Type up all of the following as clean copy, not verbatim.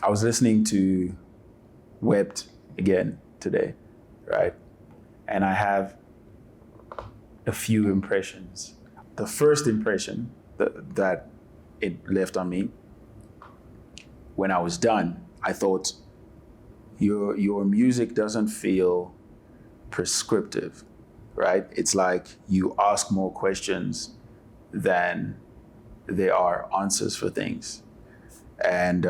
I was listening to Wept again today, right? And I have a few impressions. The first impression that it left on me, when I was done, I thought, your music doesn't feel prescriptive, right? It's like you ask more questions than there are answers for things. And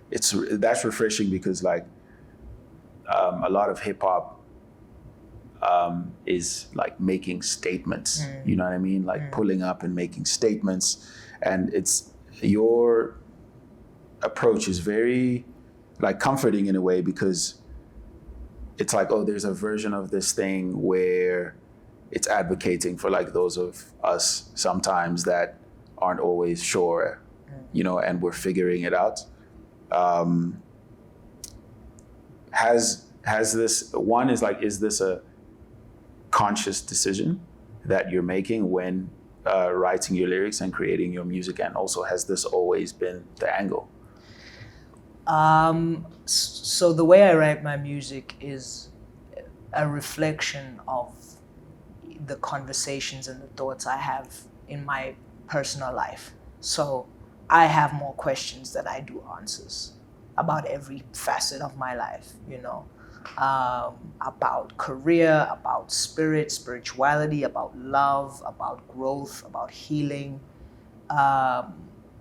that's refreshing because like a lot of hip hop is like making statements. You know what I mean? Like pulling up and making statements, and it's your approach is very like comforting in a way because it's like, oh, there's a version of this thing where it's advocating for like those of us sometimes that aren't always sure, you know, and we're figuring it out. Has this one is like, is this a conscious decision that you're making when writing your lyrics and creating your music, and also has this always been the angle? So the way I write my music is a reflection of the conversations and the thoughts I have in my personal life. So I have more questions than I do answers about every facet of my life, you know, about career, about spirit, spirituality, about love, about growth, about healing.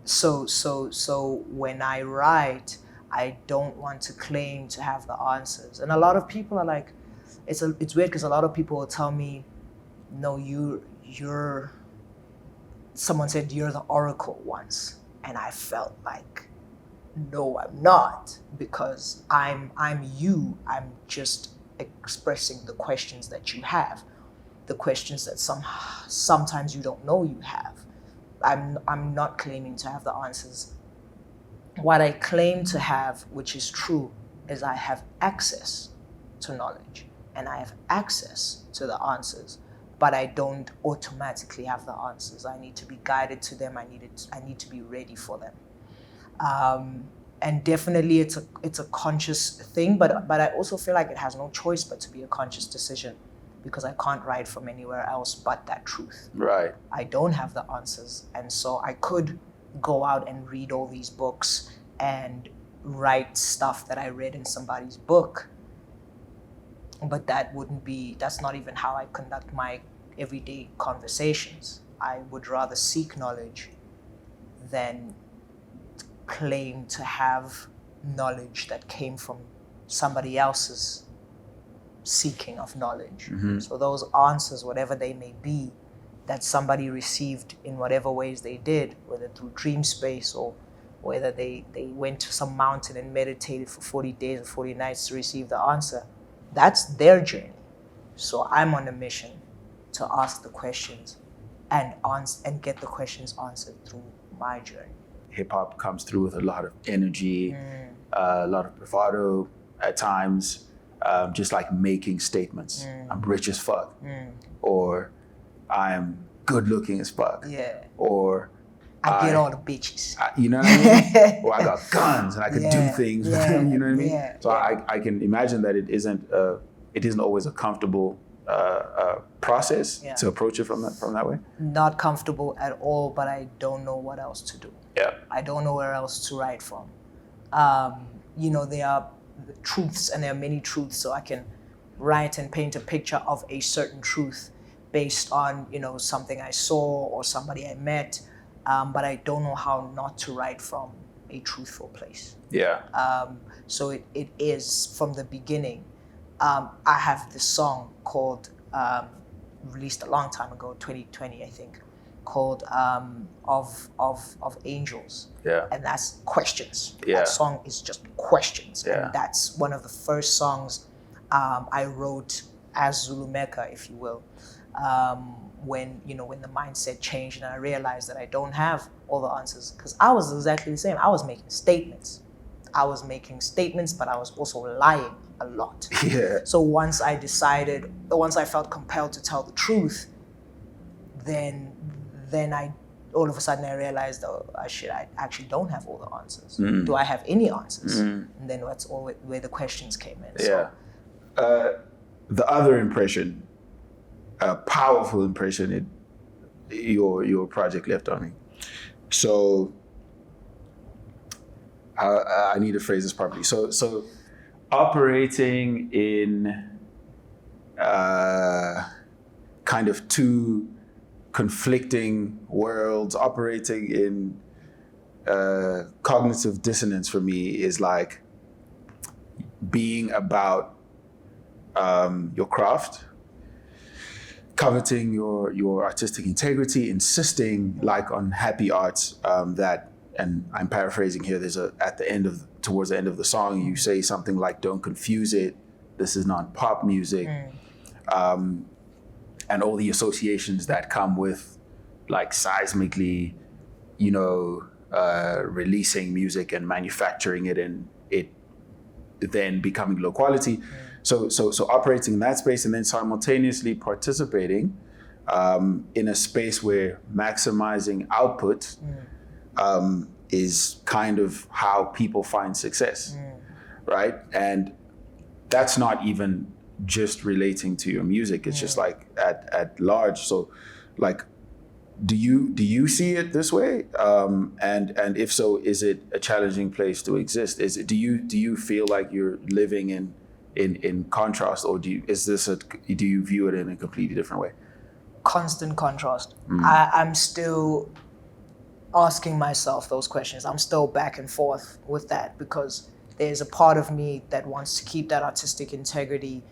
So when I write, I don't want to claim to have the answers. And a lot of people are like, it's weird because a lot of people will tell me, no, you're, someone said you're the oracle once. And I felt like, no, I'm not, because I'm you. I'm just expressing the questions that you have, the questions that sometimes you don't know you have. I'm not claiming to have the answers. What I claim to have, which is true, is I have access to knowledge and I have access to the answers, but I don't automatically have the answers. I need to be guided to them. I need to be ready for them. And definitely it's a conscious thing, but I also feel like it has no choice but to be a conscious decision, because I can't write from anywhere else but that truth. Right. I don't have the answers, and so I could go out and read all these books and write stuff that I read in somebody's book, but that's not even how I conduct my everyday conversations. I would rather seek knowledge than claim to have knowledge that came from somebody else's seeking of knowledge. Mm-hmm. So those answers, whatever they may be, that somebody received in whatever ways they did, whether through dream space or whether they went to some mountain and meditated for 40 days or 40 nights to receive the answer, that's their journey. So I'm on a mission to ask the questions and get the questions answered through my journey. Hip hop comes through with a lot of energy, a lot of bravado at times, just like making statements. I'm rich as fuck, or I'm good looking as fuck, or I get all the bitches. You know what I mean? Or I got guns and I could do things with them. You know what I mean? So I can imagine that it isn't always a comfortable process to approach it from that way. Not comfortable at all, but I don't know what else to do. Yeah. I don't know where else to write from. There are truths and there are many truths, so I can write and paint a picture of a certain truth based on, something I saw or somebody I met, but I don't know how not to write from a truthful place. Yeah. So it is from the beginning. I have this song called, released a long time ago, 2020, I think, called of Angels. Yeah. And that's questions. Yeah. That song is just questions. Yeah. And that's one of the first songs I wrote as ZuluMecca, if you will, when the mindset changed and I realized that I don't have all the answers, because I was exactly the same. I was making statements, but I was also lying a lot. Yeah. So once I felt compelled to tell the truth, then I all of a sudden I realized, oh, I actually don't have all the answers. Do I have any answers? And then that's all where the questions came in. Yeah. The other impression, a powerful impression your project left on me. So I need to phrase this properly. So operating in kind of two conflicting worlds, operating in cognitive dissonance for me is like being about your craft, coveting your artistic integrity, insisting like on happy arts that, and I'm paraphrasing here, towards the end of the song, you say something like, don't confuse it, this is not pop music. And all the associations that come with like seismically, releasing music and manufacturing it and it then becoming low quality. So operating in that space and then simultaneously participating in a space where maximizing output is kind of how people find success, right? And that's not even just relating to your music. It's just like at large. So like, do you see it this way? And if so, is it a challenging place to exist? Do you feel like you're living in contrast, or do you view it in a completely different way? Constant contrast. I'm still asking myself those questions. I'm still back and forth with that because there's a part of me that wants to keep that artistic integrity,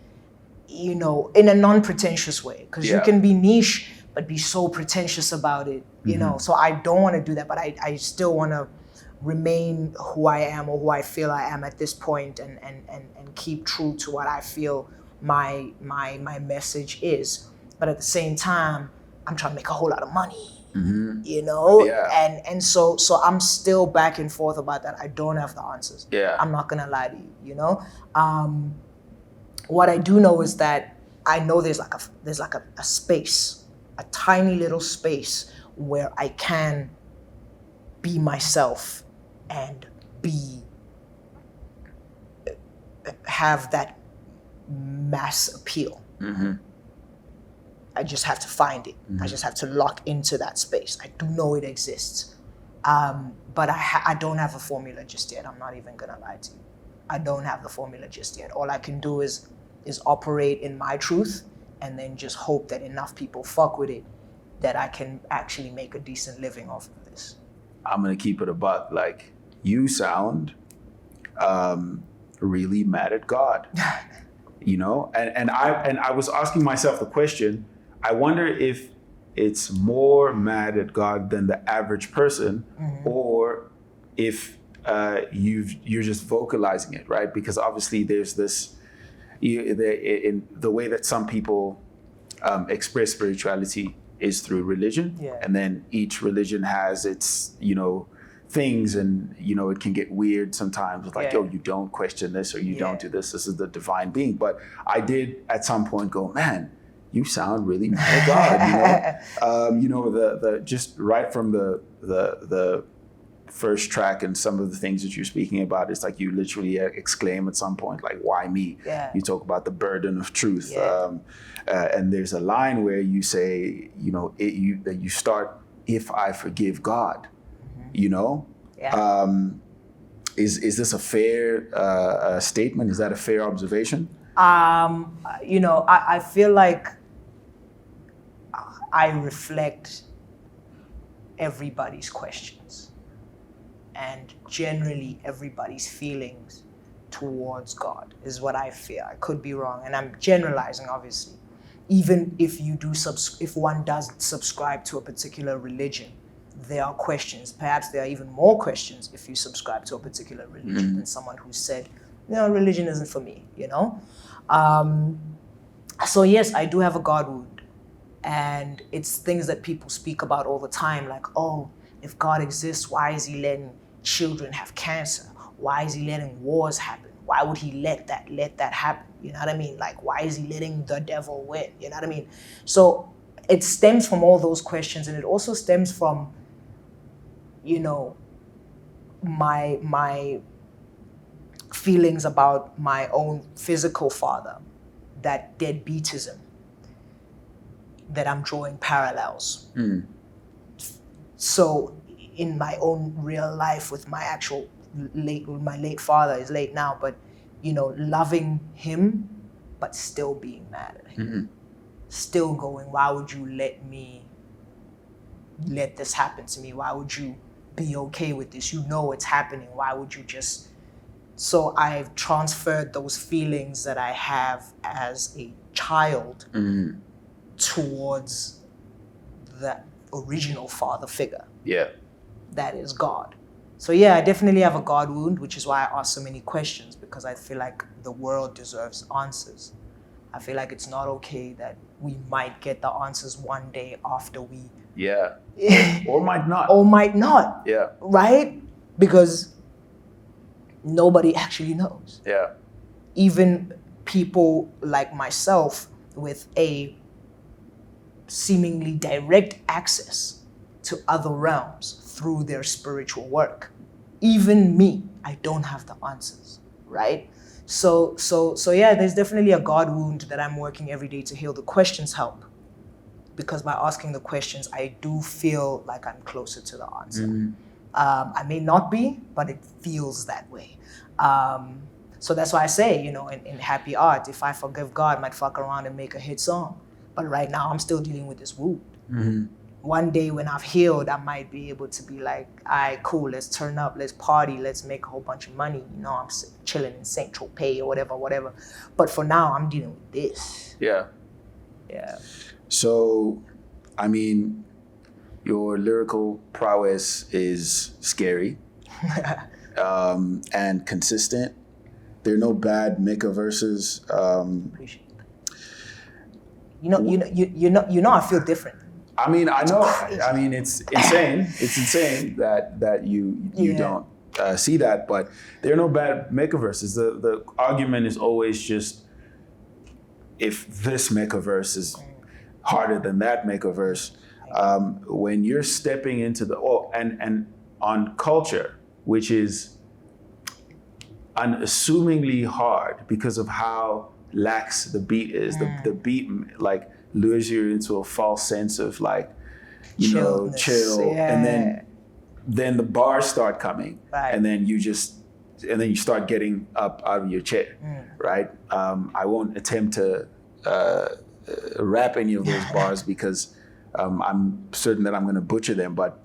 in a non-pretentious way. Because you can be niche, but be so pretentious about it, So I don't want to do that, but I still want to remain who I am or who I feel I am at this point and keep true to what I feel my message is. But at the same time, I'm trying to make a whole lot of money. Yeah. And so I'm still back and forth about that. I don't have the answers. I'm not gonna lie to you. What I do know is that I know there's like a space, a tiny little space where I can be myself and have that mass appeal. I just have to find it. I just have to lock into that space. I do know it exists. But I don't have a formula just yet. I'm not even gonna lie to you. I don't have the formula just yet. All I can do is operate in my truth and then just hope that enough people fuck with it that I can actually make a decent living off of this. I'm gonna keep it a buck. Like, you sound really mad at God. And I was asking myself the question, I wonder if it's more mad at God than the average person, or if you're just vocalizing it, right? Because obviously there's this, in the way that some people express spirituality is through religion, and then each religion has its, things, and it can get weird sometimes with like, yo, you don't question this, or you don't do this. This is the divine being. But I did at some point go, man, you sound really mad at God. The just right from the first track and some of the things that you're speaking about, it's like you literally exclaim at some point, like, why me? You talk about the burden of truth. And there's a line where you say, that you start, if I forgive God, is this a fair statement? Is that a fair observation? I feel like I reflect everybody's questions and generally everybody's feelings towards God is what I feel. I could be wrong, and I'm generalizing, obviously. Even if you do if one does subscribe to a particular religion, there are questions. Perhaps there are even more questions if you subscribe to a particular religion than someone who said, religion isn't for me, So yes, I do have a God wound. And it's things that people speak about all the time, like, oh, if God exists, why is he letting children have cancer? Why is he letting wars happen? Why would he let that happen? You know what I mean? Like, why is he letting the devil win? You know what I mean? So it stems from all those questions, and it also stems from my feelings about my own physical father, that deadbeatism, that I'm drawing parallels. So in my own real life with my actual my late father, is late now, but loving him, but still being mad at him, still going, why would you let this happen to me? Why would you be okay with this? It's happening. Why would you just... So I've transferred those feelings that I have as a child towards the original father figure. Yeah. That is God. So yeah, I definitely have a God wound, which is why I ask so many questions, because I feel like the world deserves answers. I feel like it's not okay that we might get the answers one day after we... Yeah. Or might not. Or might not. Yeah. Right? Because nobody actually knows. Yeah. Even people like myself with a seemingly direct access to other realms through their spiritual work. Even me, I don't have the answers, right? So yeah, there's definitely a God wound that I'm working every day to heal. The questions help, because by asking the questions, I do feel like I'm closer to the answer. I may not be, but it feels that way. So that's why I say, in happy art, if I forgive God, I might fuck around and make a hit song. But right now, I'm still dealing with this wound. One day when I've healed, I might be able to be like, all right, cool, let's turn up, let's party, let's make a whole bunch of money. I'm chilling in St. Tropez or whatever. But for now, I'm dealing with this. Yeah. Yeah. So, I mean, your lyrical prowess is scary and consistent. There are no bad Mecca verses. Appreciate that. I feel different. I mean, I know. I mean, it's insane. It's insane that you don't see that. But there are no bad Mecca verses. The argument is always just, if this Mecca verse is harder than that Mecca verse. When you're stepping into and on culture, which is unassumingly hard because of how lax the beat is. The beat like lures you into a false sense of like, chill, yeah. and then the bars start coming, right. and then you start getting up out of your chair, right? I won't attempt to rap any of those bars because I'm certain that I'm going to butcher them. But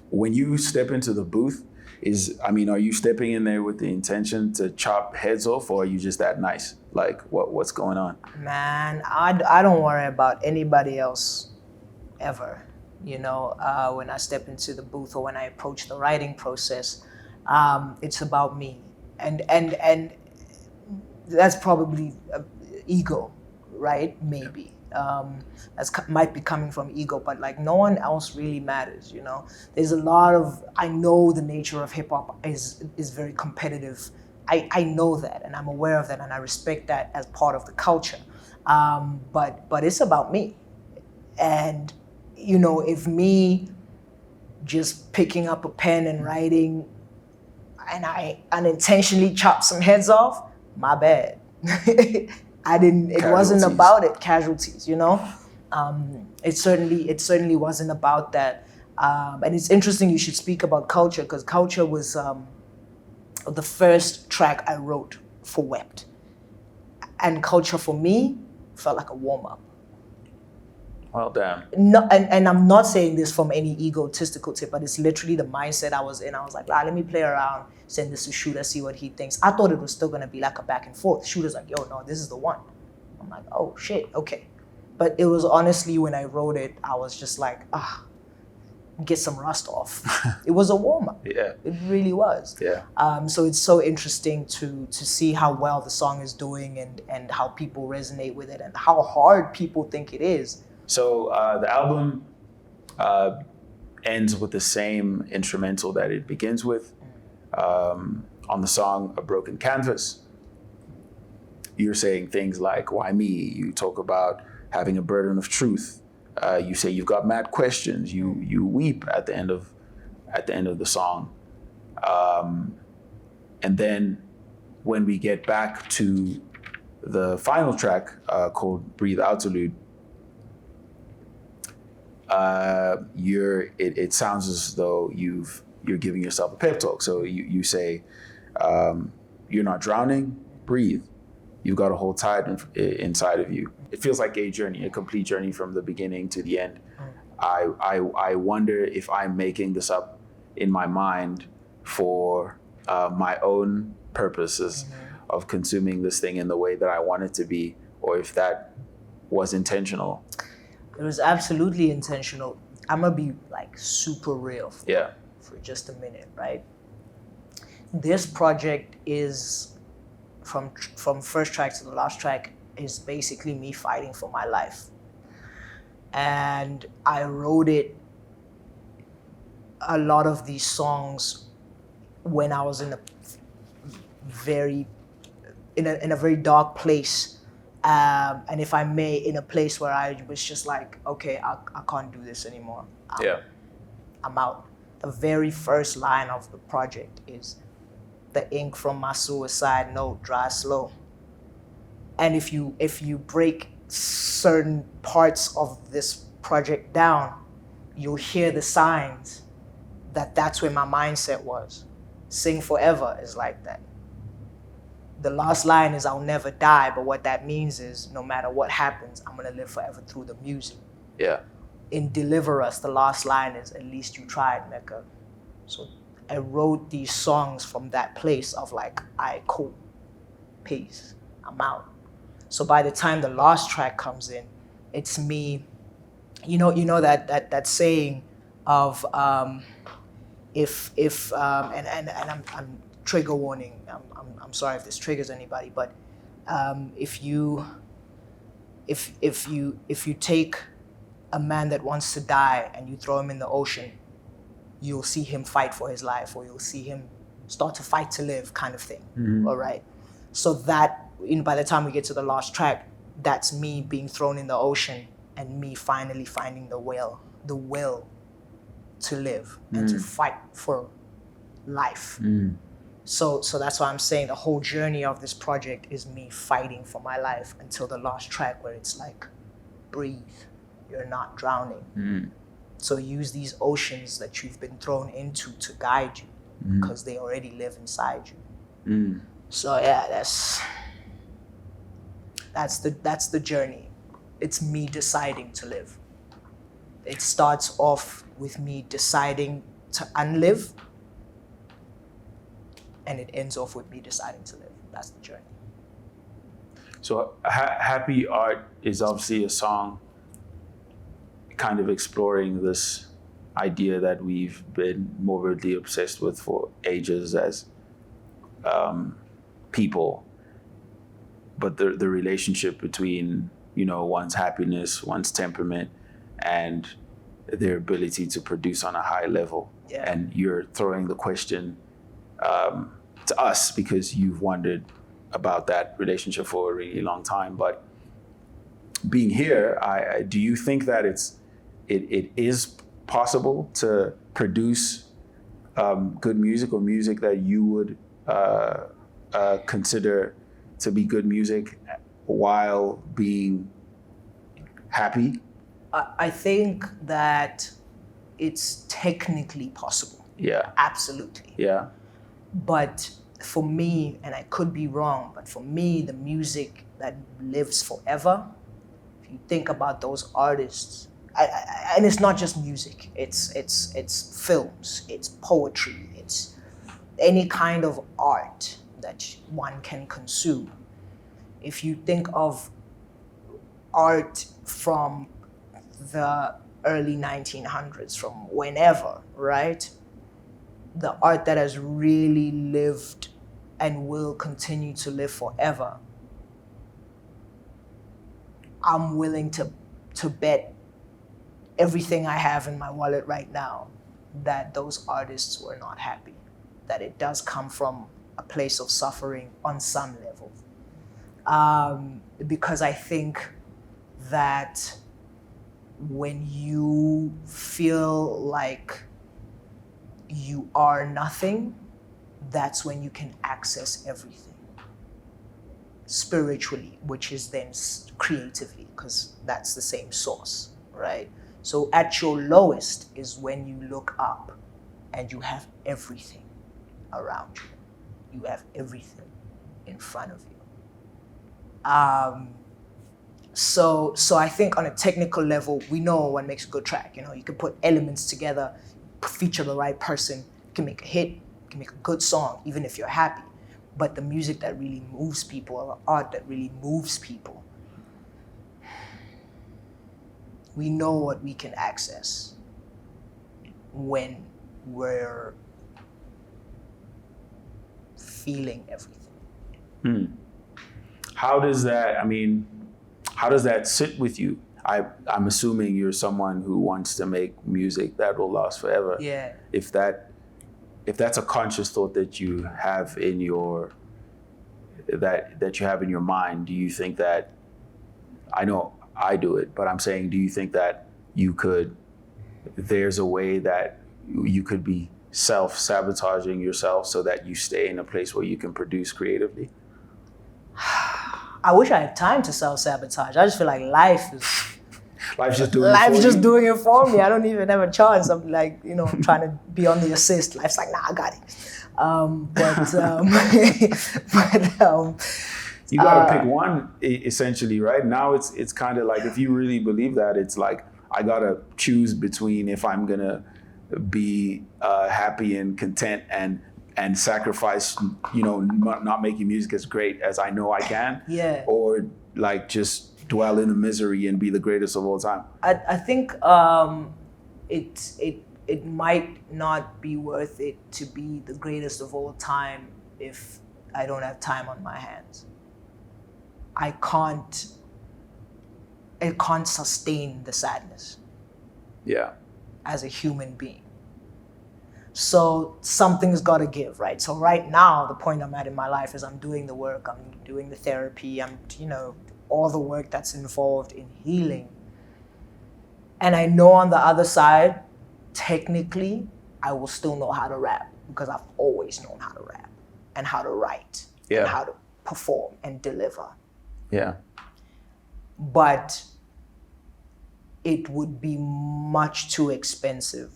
when you step into the booth, are you stepping in there with the intention to chop heads off, or are you just that nice? Like, what's going on? Man, I don't worry about anybody else ever. When I step into the booth or when I approach the writing process, it's about me, and that's probably ego, right? Maybe. Might be coming from ego, but like no one else really matters, There's a lot of, I know the nature of hip hop is very competitive. I know that, and I'm aware of that, and I respect that as part of the culture. But it's about me. And, if me just picking up a pen and writing and I unintentionally chop some heads off, my bad. It wasn't about it, casualties, It certainly wasn't about that. And it's interesting you should speak about culture, because culture was the first track I wrote for Wept. And culture for me felt like a warm-up. Well, damn. No, and I'm not saying this from any egotistical tip, but it's literally the mindset I was in. I was like, let me play around, send this to Shooter, see what he thinks. I thought it was still gonna be like a back and forth. Shooter's like, yo, no, this is the one. I'm like, oh shit, okay. But it was honestly, when I wrote it, I was just like, get some rust off. It was a warm-up. Yeah. It really was. Yeah. So it's so interesting to see how well the song is doing and how people resonate with it and how hard people think it is. So the album ends with the same instrumental that it begins with. On the song A Broken Canvas, you're saying things like, why me? You talk about having a burden of truth. You say you've got mad questions. You weep at the end of at the end of the song. And then when we get back to the final track called Breathe Interlude, it sounds as though you're giving yourself a pep talk. So you say, you're not drowning, breathe. You've got a whole tide inside of you. It feels like a journey, a complete journey from the beginning to the end. I wonder if I'm making this up in my mind for my own purposes of consuming this thing in the way that I want it to be, or if that was intentional. It was absolutely intentional. I'm gonna be like super real for just a minute, right? This project is from first track to the last track is basically me fighting for my life. And I wrote a lot of these songs when I was in a very dark place. And if I may, in a place where I was just like, okay, I can't do this anymore. I'm out. The very first line of the project is, the ink from my suicide note dry slow. And if you break certain parts of this project down, you'll hear the signs that's where my mindset was. Sing Forever is like that. The last line is, I'll never die, but what that means is, no matter what happens, I'm gonna live forever through the music. Yeah. In Deliver Us, the last line is, at least you tried, Mecca. So I wrote these songs from that place of like, alright, cool, peace, I'm out. So by the time the last track comes in, it's me, you know that saying of if I'm trigger warning. I'm sorry if this triggers anybody, but if you take a man that wants to die and you throw him in the ocean, you'll see him fight for his life, or you'll see him start to fight to live, kind of thing. All right. So that, by the time we get to the last track, that's me being thrown in the ocean and me finally finding the will to live and to fight for life. So that's why I'm saying the whole journey of this project is me fighting for my life until the last track, where it's like, breathe, you're not drowning. So use these oceans that you've been thrown into to guide you, because they already live inside you. So yeah, that's the journey. It's me deciding to live. It starts off with me deciding to unlive, and it ends off with me deciding to live. That's the journey. So Happy Art is obviously a song kind of exploring this idea that we've been morbidly obsessed with for ages as people, but the relationship between, one's happiness, one's temperament, and their ability to produce on a high level. Yeah. And you're throwing the question to us because you've wondered about that relationship for a really long time. But being here, do you think that it is possible to produce good music, or music that you would consider to be good music while being happy? I think that it's technically possible. Yeah. Absolutely. Yeah. But for me, and I could be wrong, but for me, the music that lives forever, if you think about those artists, and it's not just music, it's films, it's poetry, it's any kind of art that one can consume. If you think of art from the early 1900s, from whenever, right? The art that has really lived and will continue to live forever, I'm willing to bet everything I have in my wallet right now that those artists were not happy, that it does come from a place of suffering on some level. Because I think that when you feel like you are nothing, that's when you can access everything. Spiritually, which is then creatively, because that's the same source, right? So at your lowest is when you look up and you have everything around you. You have everything in front of you. So I think on a technical level, we know what makes a good track. You can put elements together, feature the right person, you can make a hit, you can make a good song, even if you're happy. But the music that really moves people, or art that really moves people, we know what we can access when we're feeling everything. How does that sit with you? I'm assuming you're someone who wants to make music that will last forever. Yeah. If that's a conscious thought that you have in your mind, do you think that, I know I do it, but I'm saying, do you think that there's a way that you could be self-sabotaging yourself so that you stay in a place where you can produce creatively? I wish I had time to self-sabotage. I just feel like Life's just doing it for me. I don't even have a chance. I'm like, trying to be on the assist. Life's like, nah, I got it. You gotta pick one, essentially, right? Now it's kind of like, if you really believe that, it's like, I gotta choose between if I'm gonna be happy and content and sacrifice, not making music as great as I know I can, or like just dwell in the misery and be the greatest of all time. I think it might not be worth it to be the greatest of all time if I don't have time on my hands. I can't sustain the sadness. Yeah. As a human being. So something's got to give, right? So right now, the point I'm at in my life is I'm doing the work, I'm doing the therapy, I'm, all the work that's involved in healing. And I know on the other side, technically, I will still know how to rap because I've always known how to rap and how to write and how to perform and deliver. Yeah. But it would be much too expensive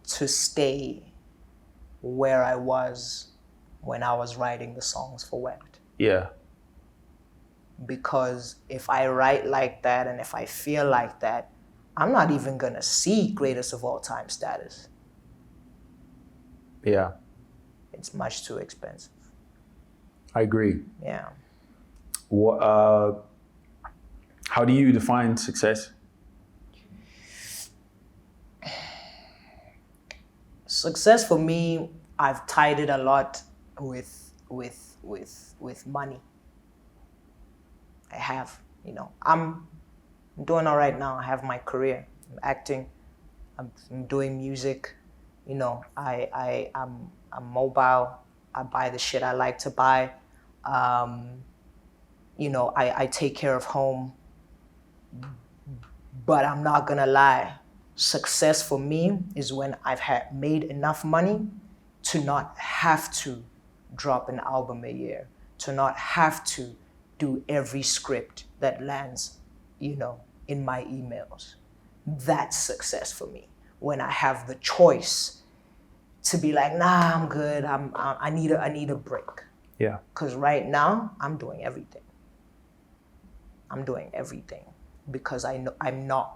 to stay where I was when I was writing the songs for Wept. Yeah. Because if I write like that and if I feel like that, I'm not even gonna see greatest of all time status. Yeah. It's much too expensive. I agree. Yeah. How do you define success? Success for me, I've tied it a lot with money. I have, I'm doing all right now. I have my career. I'm acting. I'm doing music. I'm mobile. I buy the shit I like to buy. I take care of home. But I'm not gonna lie. Success for me is when I've made enough money to not have to drop an album a year, to not have to do every script that lands, in my emails. That's success for me. When I have the choice to be like, nah, I'm good. I need a break. Yeah. Because right now I'm doing everything. Because I know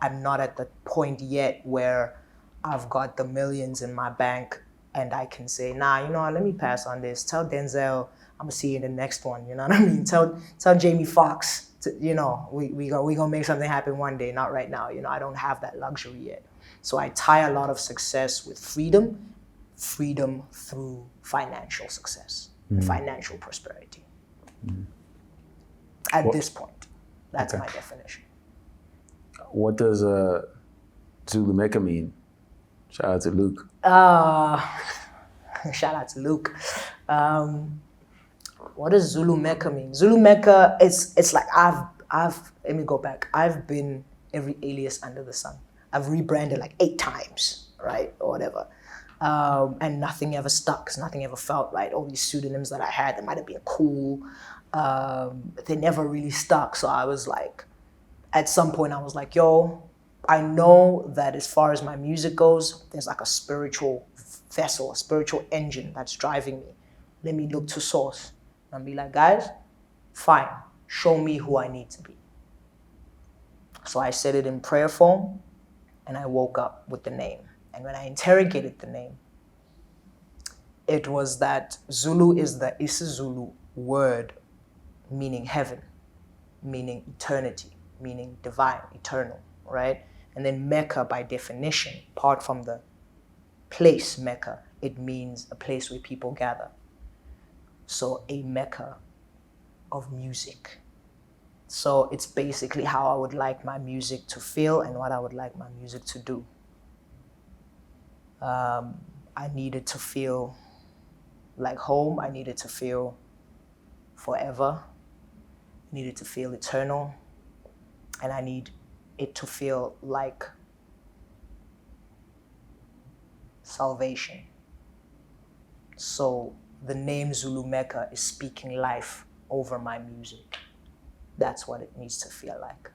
I'm not at the point yet where I've got the millions in my bank and I can say, nah, let me pass on this. Tell Denzel I'm gonna see you in the next one. You know what I mean? Tell Jamie Foxx, we gonna make something happen one day. Not right now. I don't have that luxury yet. So I tie a lot of success with freedom through financial success, and financial prosperity. At this point, that's my definition. What does ZuluMecca mean? Shout out to Luke. Shout out to Luke. What does ZuluMecca mean? ZuluMecca, it's like let me go back. I've been every alias under the sun. I've rebranded like 8 times, right? Or whatever. And nothing ever stuck, 'cause nothing ever felt right. All these pseudonyms that I had that might have been cool, they never really stuck. So I was like, at some point I was like, yo, I know that as far as my music goes, there's like a spiritual vessel, a spiritual engine that's driving me. Let me look to source and be like, guys, fine, show me who I need to be. So I said it in prayer form, and I woke up with the name. And when I interrogated the name, it was that Zulu is the isiZulu word meaning heaven, meaning eternity, meaning divine, eternal, right? And then Mecca, by definition, apart from the place Mecca, it means a place where people gather. So a Mecca of music. So it's basically how I would like my music to feel and what I would like my music to do. I needed to feel like home. I needed to feel forever. I needed to feel eternal. And I need it to feel like salvation. So the name ZuluMecca is speaking life over my music. That's what it needs to feel like.